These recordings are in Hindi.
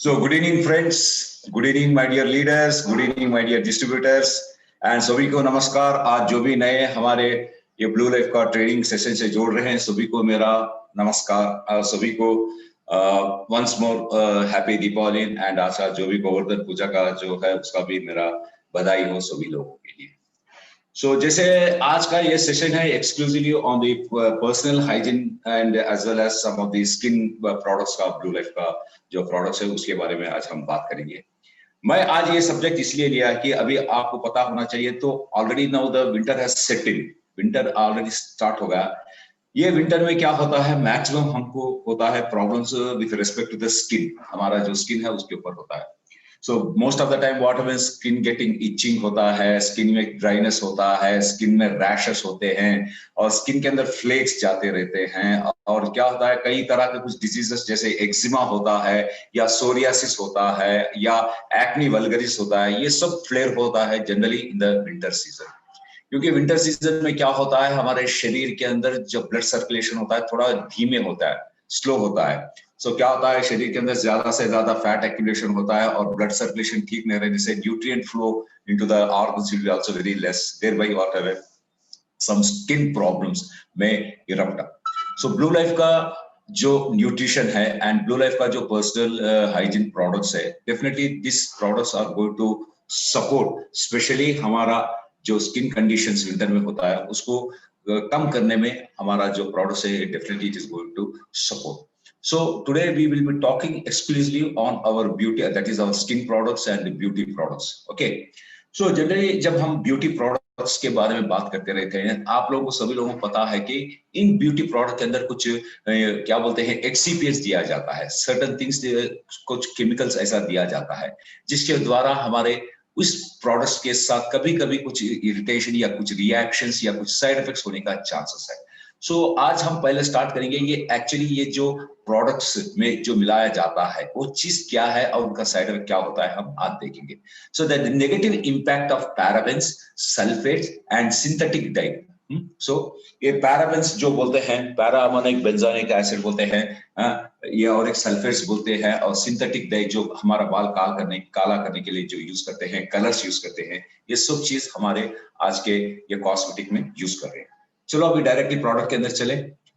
So good evening friends, good evening my dear leaders, good evening my dear distributors and सभी को नमस्कार। आज जो भी नए हमारे ये ब्लू लाइफ का ट्रेनिंग सेशन से जोड़ रहे हैं सभी को मेरा नमस्कार। सभी को once more happy Deepavali and आज जो भी गोवर्धन पूजा का जो है उसका भी मेरा बधाई हो सभी लोगों के लिए। जैसे आज का ये सेशन है exclusively on the personal hygiene and as well as some of the skin products का ब्लू लाइफ का जो प्रोडक्ट्स है उसके बारे में आज हम बात करेंगे। मैं आज ये सब्जेक्ट इसलिए लिया कि अभी आपको पता होना चाहिए तो already now the winter has set in, winter already start हो गया। ये विंटर में क्या होता है, मैक्सिमम हमको होता है problems with respect to the skin, हमारा जो स्किन है उसके ऊपर होता है। So most of the time what happens, skin getting itching होता है, स्किन में ड्राइनेस होता है, स्किन में रैशेस होते हैं और स्किन के अंदर फ्लेक्स जाते रहते हैं। और क्या होता है, कई तरह के कुछ डिजीजेस जैसे एक्जिमा होता है या सोरियासिस होता है या एक्ने वल्गरिस होता है, ये सब फ्लेयर होता है generally in the winter season. क्योंकि विंटर सीजन में क्या होता है, हमारे शरीर के अंदर जो ब्लड सर्कुलेशन होता है थोड़ा धीमे होता है, स्लो होता है। क्या होता है, शरीर के अंदर ज्यादा से ज्यादा फैट एक्यूमुलेशन होता है और ब्लड सर्कुलेशन ठीक नहीं रहने से nutrient flow into the organs will be also very less, thereby whatever some skin problems में इरप्ट अप। ब्लू लाइफ का जो न्यूट्रिशन है एंड ब्लू लाइफ का जो पर्सनल हाइजीन प्रोडक्ट्स है, definitely this products are going to support specially हमारा जो स्किन कंडीशंस विंटर में होता है उसको कम करने में हमारा जो प्रोडक्ट्स है definitely it is going to support. So today we will be talking exclusively on our beauty, that is our skin products and beauty products. Okay. So generally जब हम beauty products के बारे में बात करते रहते हैं, आप लोगों को सभी लोगों को पता है कि इन ब्यूटी प्रोडक्ट के अंदर कुछ क्या बोलते हैं एक्सीपिएंट्स दिया जाता है, सर्टेन थिंग्स कुछ केमिकल्स ऐसा दिया जाता है जिसके द्वारा हमारे उस प्रोडक्ट्स के साथ कभी कभी कुछ इरिटेशन या कुछ रिएक्शंस या कुछ साइड इफेक्ट्स होने का चांसेस है। आज हम पहले स्टार्ट करेंगे ये एक्चुअली ये जो प्रोडक्ट्स में जो मिलाया जाता है वो चीज क्या है और उनका साइड इफेक्ट क्या होता है हम आज देखेंगे। The negative impact of parabens, sulphates and synthetic die. ये पैराबेन्स जो बोलते हैं, पैरा माने एक बेंजोइक एसिड बोलते हैं, ये और एक सल्फेट्स बोलते हैं, और सिंथेटिक डाई जो हमारा बाल काला करने के लिए जो यूज करते हैं, कलर्स यूज करते हैं, ये सब चीज हमारे आज के ये कॉस्मेटिक में यूज कर रहे हैं। चलो अभी डायरेक्टली प्रोडक्ट के अंदर चले।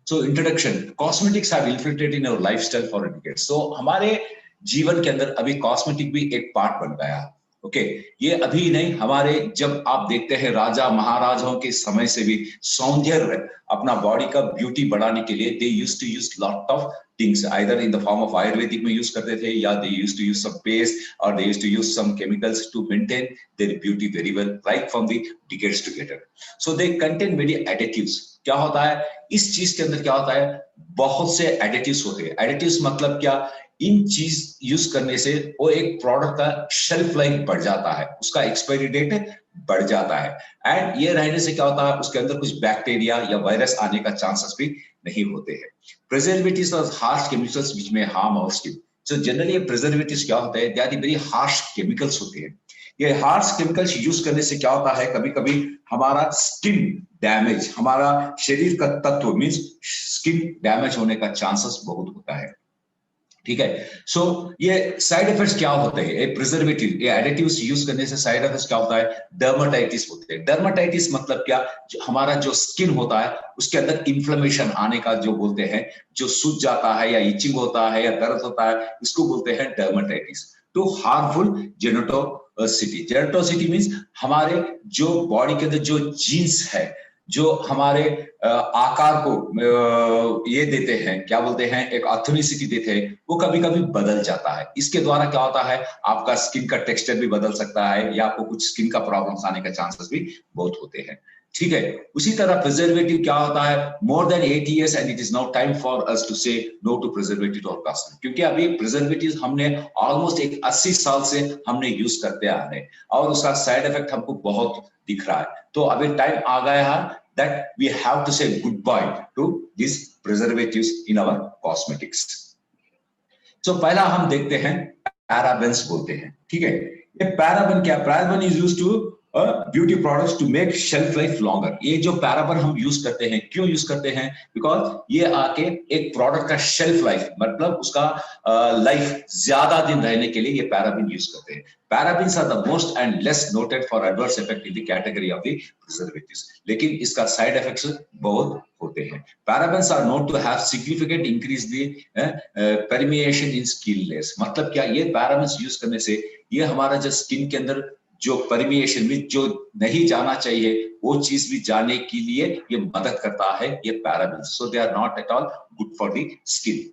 Introduction, cosmetics have infiltrated in our lifestyle for decades. हमारे जीवन के अंदर अभी कॉस्मेटिक भी एक पार्ट बन गया। ओके, ये अभी नहीं, हमारे जब आप देखते हैं राजा महाराजाओं के समय से भी सौंदर्य अपना बॉडी का ब्यूटी बढ़ाने के लिए they used to use lot of things, either in the form of Ayurvedic में यूज करते थे या they used to use some paste और they used to use some chemicals to maintain their beauty very well right from the decades together. So they contain very additives. क्या होता है इस चीज के अंदर, क्या होता है बहुत से एडिटिव्स होते हैं। एडिटिव्स मतलब क्या, इन चीज यूज करने से वो एक प्रोडक्ट का शेल्फ लाइफ बढ़ जाता है, उसका एक्सपायरी डेट बढ़ जाता है एंड ये रहने से क्या होता है उसके अंदर कुछ बैक्टीरिया या वायरस आने का चांसेस भी नहीं होते हैं। प्रिजर्वेटिव्स और harsh chemicals which may harm our skin. Generally preservatives क्या होते हैं, they are very harsh chemicals होते हैं। ये हार्श केमिकल्स यूज करने से क्या होता है, कभी कभी हमारा स्किन डैमेज, हमारा शरीर का तत्व मींस स्किन डैमेज होने का चांसेस बहुत होता है। ठीक है, ये साइड इफेक्ट्स क्या होते हैं, ये प्रिजर्वेटिव, ये एडिटिव्स यूज करने से साइड इफेक्ट्स क्या होता है, डर्माटाइटिस होते हैं। डर्माटाइटिस मतलब क्या, हमारा जो स्किन होता है उसके अंदर इन्फ्लेमेशन आने का जो बोलते हैं, जो सूज जाता है या इचिंग होता है या दर्द होता है, इसको बोलते हैं dermatitis. Too harmful genotoxicity. Genotoxicity means हमारे जो बॉडी के अंदर जो जीन्स है, जो हमारे आकार को ये देते हैं, क्या बोलते हैं, एक ऑथेंटिसिटी देते हैं, वो कभी कभी बदल जाता है। इसके द्वारा क्या होता है, आपका स्किन का टेक्सचर भी बदल सकता है या आपको कुछ स्किन का प्रॉब्लम्स आने का चांसेस भी बहुत होते हैं। ठीक है, उसी तरह प्रिजर्वेटिव क्या होता है, more than 8 years and it is now time for us to say no to preservative और कॉस्मेटिक। क्योंकि अभी प्रिजर्वेटिव हमने ऑलमोस्ट एक 80 साल से हमने यूज करते आ रहे हैं और उसका साइड इफेक्ट हमको बहुत दिख रहा है। तो अभी टाइम आ गया है that we have to say goodbye to these preservatives in our cosmetics. पहला हम देखते हैं पैराबेन्स बोलते हैं। ठीक है, ये पैराबेन क्या, paraben is used to beauty products to make shelf life longer. ये जो पैराबन हम यूज करते हैं, क्यों यूज करते हैं? बिकॉज ये आके एक प्रोडक्ट का शेल्फ लाइफ मतलब उसका लाइफ ज्यादा दिन रहने के लिए ये पैराबिन यूज करते हैं। Parabens are the most and less noted for adverse effect in the category of the preservatives, लेकिन इसका साइड इफेक्ट्स बहुत होते हैं। Parabens are known to have significant increase the permeation in skin layers। मतलब क्या? ये parabens यूज करने से ये हमारा जो स्किन के अंदर जो परमिएशन में जो नहीं जाना चाहिए वो चीज भी जाने के लिए ये मदद करता है ये parabens. So they are not at all good for the skin.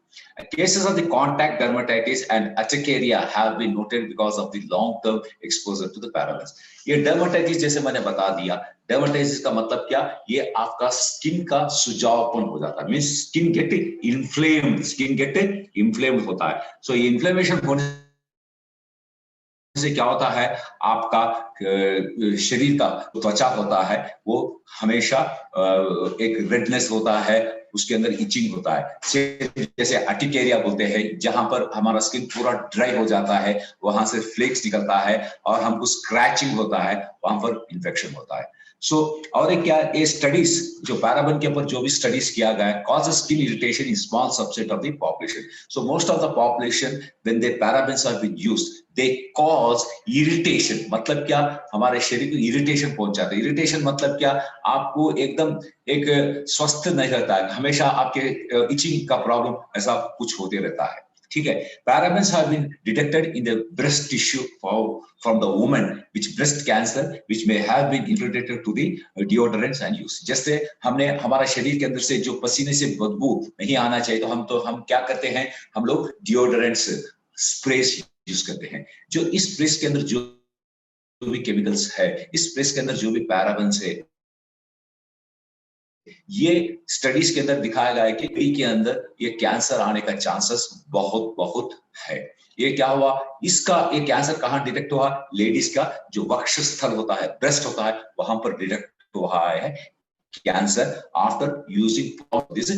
Cases of the contact dermatitis and urticaria have been noted because of the long-term exposure to the parabens। ये dermatitis जैसे मैंने बता दिया, dermatitis का मतलब क्या? ये आपका स्किन का सुजावपन हो जाता है, means skin get inflamed, skin get inflamed होता है। सो ये इन्फ्लेमेशन होने से क्या होता है? आपका शरीर का त्वचा होता है वो हमेशा एक रेडनेस होता है, उसके अंदर इचिंग होता है। जैसे अर्टिकेरिया बोलते हैं, जहां पर हमारा स्किन पूरा ड्राई हो जाता है, वहां से फ्लेक्स निकलता है और हमको स्क्रैचिंग होता है, वहां पर इन्फेक्शन होता है। और एक क्या, ये स्टडीज जो पैराबन के ऊपर जो भी स्टडीज किया गया है, cause skin irritation in small subset of the population. So most of the population when they parabens are been used they cause irritation. मतलब क्या? हमारे शरीर को इरिटेशन पहुंचाते हैं। इरिटेशन मतलब क्या? आपको एकदम एक स्वस्थ नहीं रहता है, हमेशा आपके इचिंग का प्रॉब्लम ऐसा कुछ होते रहता है। ठीक है। Parabens have been detected in the breast tissue from the woman which breast cancer which may have been introduced to the deodorants and use। जैसे हमने हमारा शरीर के अंदर से जो पसीने से बदबू नहीं आना चाहिए तो हम क्या करते हैं? हम लोग डिओडोरेंट्स स्प्रेस यूज करते हैं। जो इस स्प्रेस के अंदर जो भी केमिकल्स है, इस स्प्रेस के अंदर जो भी पैराबेन्स है, ये स्टडीज के अंदर दिखाया गया है कि कई के अंदर ये कैंसर आने का चांसेस बहुत बहुत है। ये क्या हुआ? इसका ये कैंसर कहां डिटेक्ट हुआ? लेडीज का जो वक्षस्थल होता है, ब्रेस्ट होता है, वहां पर डिटेक्ट हुआ है cancer after using this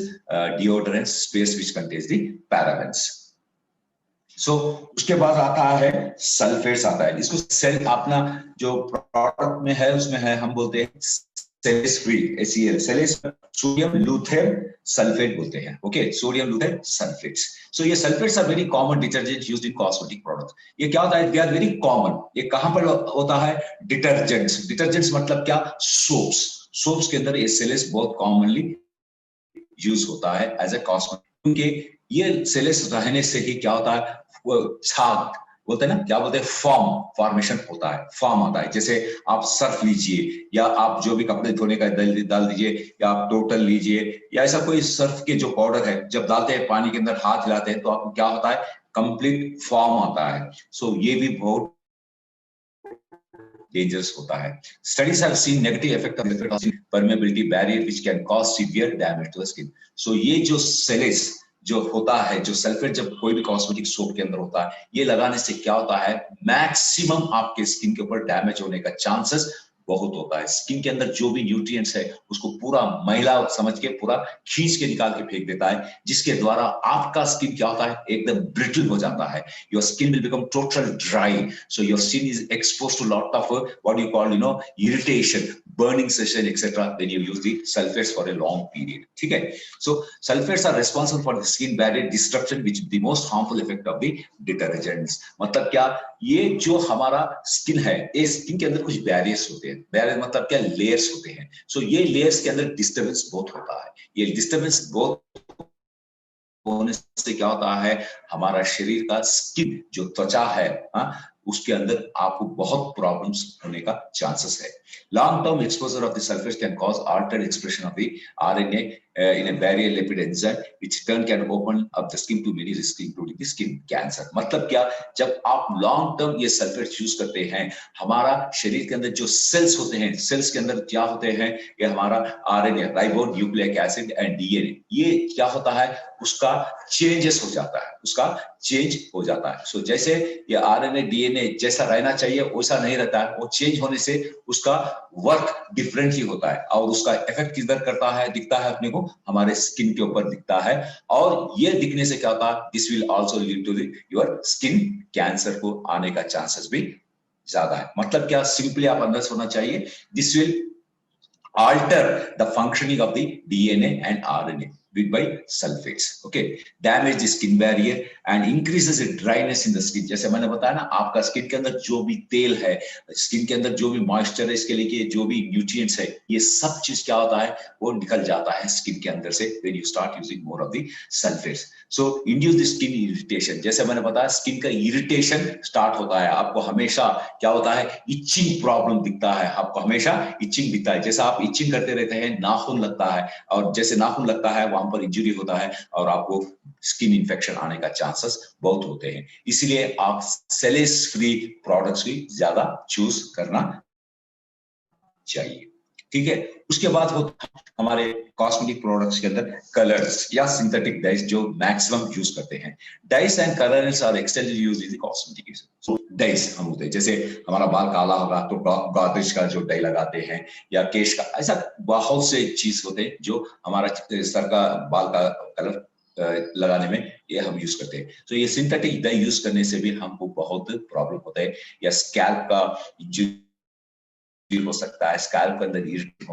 deodorant space which contains the parabens. उसके बाद आता है सल्फेट्स आता है। इसको सेल अपना जो प्रोडक्ट में है उसमें है, हम बोलते हैं SLES free, HCl, SLES sodium laureth sulphate बोलते हैं। Okay, sodium laureth sulphates. So ये sulphates are very common detergent used in cosmetic products. ये क्या होता है? They are very common. ये कहां पर होता है? डिटर्जेंट्स। डिटर्जेंट्स मतलब क्या? सोप्स। सोप्स के अंदर ये सेलेस बहुत कॉमनली यूज होता है एज ए कॉस्मेटिक, क्योंकि ये सेलेस रहने से ही क्या होता है? वो छाग बोलते हैं ना, क्या बोलते हैं? फॉर्मेशन होता है, फॉर्म आता है। जैसे आप सर्फ लीजिए या आप जो भी कपड़े धोने का डाल दीजिए या आप टोटल लीजिए या ऐसा कोई सर्फ के जो पाउडर है, जब डालते हैं पानी के अंदर हाथ हिलाते हैं तो आपको क्या होता है? कंप्लीट फॉर्म आता है। ये भी बहुत डेंजरस होता है। Studies have seen negative effect of permeability barrier which can cause severe damage to the skin। ये जो सेलेस जो होता है, जो सल्फेट जब कोई भी कॉस्मेटिक सोप के अंदर होता है, ये लगाने से क्या होता है? मैक्सिमम आपके स्किन के ऊपर डैमेज होने का चांसेस बहुत होता है। स्किन के अंदर जो भी न्यूट्रिएंट्स है उसको पूरा मैला समझ के पूरा खींच के निकाल के फेंक देता है, जिसके द्वारा आपका स्किन क्या होता है? एकदम ब्रिटल हो जाता है। Your skin will become total dry, so your skin is exposed to lot of what you call irritation, burning session etc when you use the sulfates for a long period। ठीक है। So sulfates are responsible for the skin barrier disruption which is the most harmful effect of the detergents। मतलब क्या? ये जो हमारा स्किन है, ये स्किन के अंदर कुछ बैरियर्स होते हैं। बैरियर मतलब क्या? लेयर्स होते हैं। ये लेयर्स के अंदर डिस्टर्बेंस बहुत होता है। ये डिस्टर्बेंस बहुत होने से क्या होता है? हमारा शरीर का स्किन जो त्वचा है, उसके अंदर आपको बहुत प्रॉब्लम्स होने का चांसेस है। Long term exposure of the sulphates can cause Altered expression of the RNA in a barrier lipid enzyme which turn can open up the skin to many risks including the skin cancer। मतलब क्या? जब आप लॉन्ग टर्म ये सल्फेट्स यूज करते हैं, हमारा शरीर के अंदर जो सेल्स होते हैं, सेल्स के अंदर क्या होते हैं? ये हमारा RNA, ribo nucleic acid and DNA, ये क्या होता है? उसका चेंजेस हो जाता है, उसका चेंज हो जाता है। जैसे ये RNA DNA जैसा रहना चाहिए वैसा नहीं रहता है, वो चेंज होने से उसका वर्क डिफरेंटली होता है और उसका इफेक्ट किधर करता है? दिखता है अपने को हमारे स्किन के ऊपर दिखता है। और ये दिखने से क्या होता है? This will also lead to your skin cancer को आने का चांसेस भी ज्यादा है। मतलब क्या, सिंपली आप अंदर से होना चाहिए, this will alter the functioning of the DNA and RNA with by sulfates, okay, damage the skin barrier and increases the dryness in the skin। जैसे मैंने बताया ना, आपका स्किन के अंदर जो भी तेल है, स्किन के अंदर जो भी मॉइस्चर है, इसके लिए जो भी न्यूट्रिएंट्स है, ये सब चीज क्या होता है, वो निकल जाता है स्किन के अंदर से when you start using more of the sulfates, so induce the skin irritation। जैसे मैंने बताया, स्किन का इरिटेशन स्टार्ट होता है, आपको हमेशा क्या होता है, इचिंग प्रॉब्लम दिखता है, आपको हमेशा इचिंग दिखता है। जैसा आप इचिंग करते रहते हैं, नाखून लगता है, और जैसे नाखून लगता है वहां पर इंजरी होता है और आपको स्किन इन्फेक्शन आने का चांसेस बहुत होते हैं। इसलिए आप सेलेस फ्री प्रोडक्ट्स भी ज्यादा चूज करना चाहिए, ठीक है। उसके बाद होता है हमारे कॉस्मेटिक प्रोडक्ट्स के अंदर कलर्स या सिंथेटिक डाइस, जो मैक्सिमम यूज करते हैं। Dyes and colours are extensively used in the cosmetic. So dyes हम होते हैं, जैसे हमारा बाल काला होगा तो गॉदरेज का जो डाई लगाते हैं, या केश का, ऐसा बहुत से चीज होते हैं जो हमारा सर का बाल का कलर लगाने में ये हम यूज करते हैं। तो ये सिंथेटिक डाई यूज करने से भी हमको बहुत प्रॉब्लम होता है, या स्कैल्प का हो सकता है, स्कैल्प के अंदर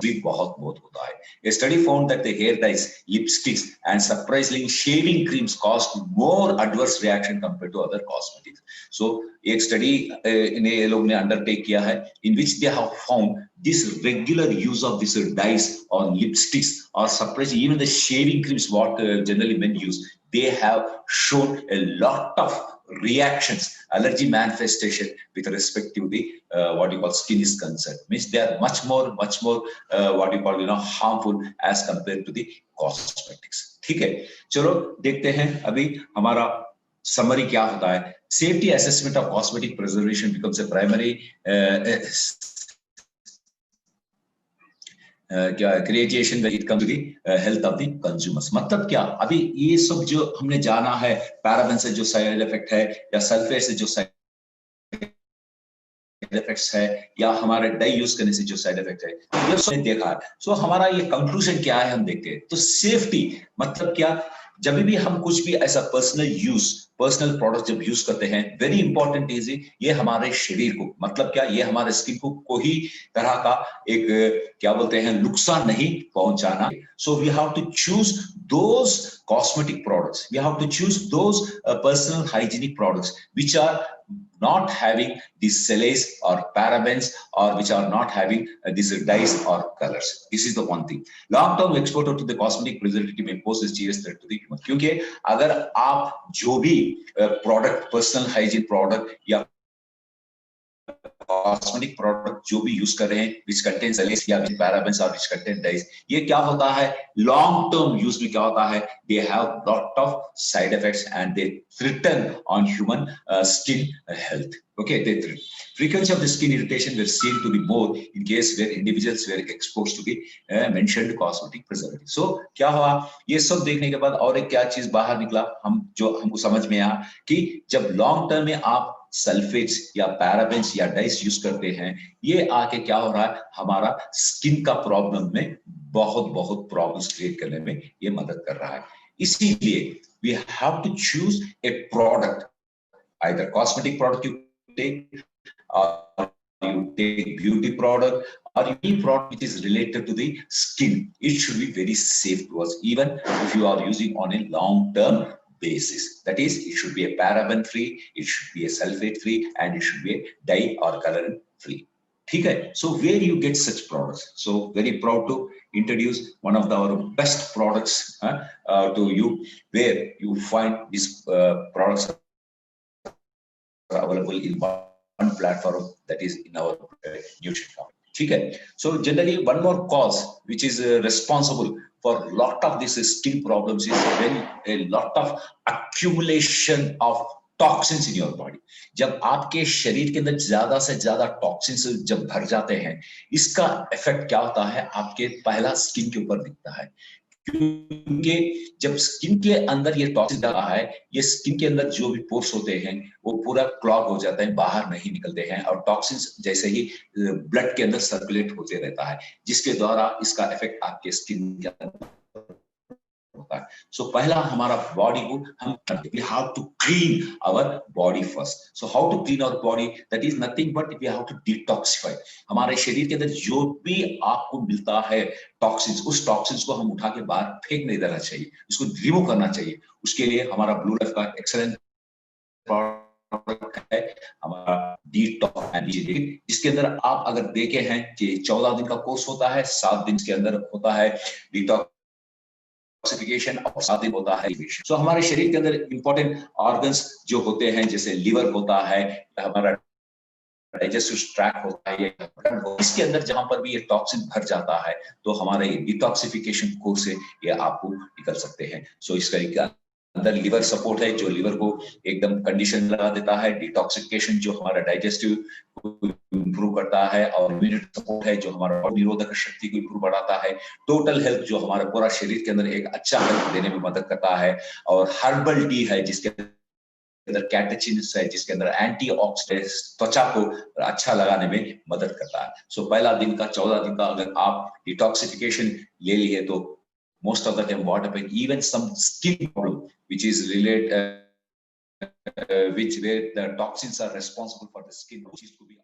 भी बहुत होता है। A study found that the hair dyes, lipsticks and surprisingly shaving creams caused more adverse reaction compared to other cosmetics. So एक स्टडी इन्हें लोग ने अंडरटेक किया है, in which they have found this regular use of this dyes on lipsticks or surprisingly even the shaving creams what generally men use, they have shown a lot of reactions, allergy manifestation with respect to the what you call skin is concerned. Means they are much more what you call harmful as compared to the cosmetics, ठीक है। चलो देखते हैं अभी हमारा समरी क्या होता है। Safety assessment of cosmetic preservation becomes a primary creation when it comes to the health of the consumers. मतलब क्या, अभी ये सब जो हमने जाना है, पैराबेन से जो साइड इफेक्ट है, या सल्फेट से जो साइड इफेक्ट्स है, या हमारे डाई यूज करने से जो साइड इफेक्ट है, ये सब देखा है। सो हमारा ये कंक्लूजन क्या है, हम देखते हैं। तो सेफ्टी मतलब क्या, जब भी हम कुछ भी ऐसा पर्सनल प्रोडक्ट जब यूज करते हैं, वेरी इंपॉर्टेंट इज ये हमारे शरीर को, मतलब क्या, ये हमारे स्किन को कोई तरह का एक क्या बोलते हैं नुकसान नहीं पहुंचाना। So we have to choose those cosmetic products, we have to choose those personal hygienic products which are not having these salace or parabens, or which are not having these dyes or colors. This is the one thing. Long term exposure to the cosmetic preservative may pose a serious threat to the human, क्योंकि अगर आप जो भी प्रोडक्ट, पर्सनल हाइजीन प्रोडक्ट या कॉस्मेटिक प्रोडक्ट जो भी यूज कर रहे हैं, which contain salace या parabens or which contain dyes, ये क्या होता है, लॉन्ग टर्म यूज में क्या होता है, they have lot of side effects and they threaten on human skin health. Okay, they threaten. Frequency of the skin irritation were seen to be more in case where individuals were exposed to the mentioned cosmetic preservative. So क्या हुआ, ये सब देखने के बाद और एक क्या चीज बाहर निकला, हमको समझ में आया कि जब लॉन्ग टर्म में आप सल्फेट्स या पैराबेंस या डाइस यूज करते हैं, ये आके क्या हो रहा है, हमारा स्किन का प्रॉब्लम में बहुत प्रॉब्लम्स क्रिएट करने में ये मदद कर रहा है। इसीलिए we have to choose a product, either cosmetic product you take, or you take beauty product, or any product which is related to the skin, it should be very safe to us, even if you are using on a long term basis. That is, it should be a paraben free, it should be a sulfate free, and it should be a dye or colorant free. ठीक है। So where you get such products? So very proud to introduce one of our best products to you, where you find these products are available in one platform, that is in our nutrition company. ठीक है। So generally one more cause which is responsible for lot of these skin problems is when a lot of accumulation of toxins in your body. जब आपके शरीर के अंदर ज्यादा से ज्यादा टॉक्सिन्स जब भर जाते हैं, इसका इफेक्ट क्या होता है, आपके पहला स्किन के ऊपर दिखता है। क्योंकि जब स्किन के अंदर ये टॉक्सिन डाला है, ये स्किन के अंदर जो भी पोर्स होते हैं वो पूरा क्लॉग हो जाता है, बाहर नहीं निकलते हैं, और टॉक्सिन्स जैसे ही ब्लड के अंदर सर्कुलेट होते रहता है, जिसके द्वारा इसका इफेक्ट आपके स्किन के अंदर होता है। सो पहला हमारा बॉडी को हम we have to clean our body first. So how to clean our body, that is nothing but we have to detoxify. हमारे शरीर के अंदर जो भी आपको मिलता है टॉक्सिन्स, उस टॉक्सिन्स को हम उठा के बाहर फेंक नहीं देना चाहिए, उसको रिमूव करना चाहिए। उसके लिए हमारा ब्लू लाइफ का एक्सेलेंट प्रोडक्ट है हमारा डिटॉक्स, इसके अंदर आप अगर देखे हैं कि 14 दिन का कोर्स होता है, 7 दिन के अंदर होता है डिटॉक्सिफिकेशन और 7 दिन होता है इन्हिबिशन। सो हमारे शरीर के अंदर इंपॉर्टेंट ऑर्गन्स जो होते हैं, जैसे लिवर होता है, हमारा डाइजेस्टिव ट्रैक्ट होता है, इसके अंदर जहां पर भी ये टॉक्सिन भर जाता है तो हमारे डिटॉक्सिफिकेशन कोर्स से ये आपको निकल सकते हैं। सो इसका अंदर लिवर सपोर्ट है जो लिवर को एकदम कंडीशन लगा देता है, डिटॉक्सिफिकेशन जो हमारा डाइजेस्टिव को इंप्रूव करता है, और इम्यूनिटी सपोर्ट है जो हमारा निरोधक शक्ति को इंप्रूव बढ़ाता है, टोटल हेल्थ जो हमारा पूरा शरीर के अंदर एक अच्छा हेल्थ देने में मदद करता है, और हर्बल टी है जिसके अंदर कैटेचिन्स है, जिसके अंदर एंटीऑक्सीडेंट्स त्वचा को अच्छा लगाने में मदद करता है। सो पहला दिन का 14 दिन का अगर आप डिटॉक्सिफिकेशन ले लिए तो most of the time what happen, even some skin problem which is related which where the toxins are responsible for the skin, which is to be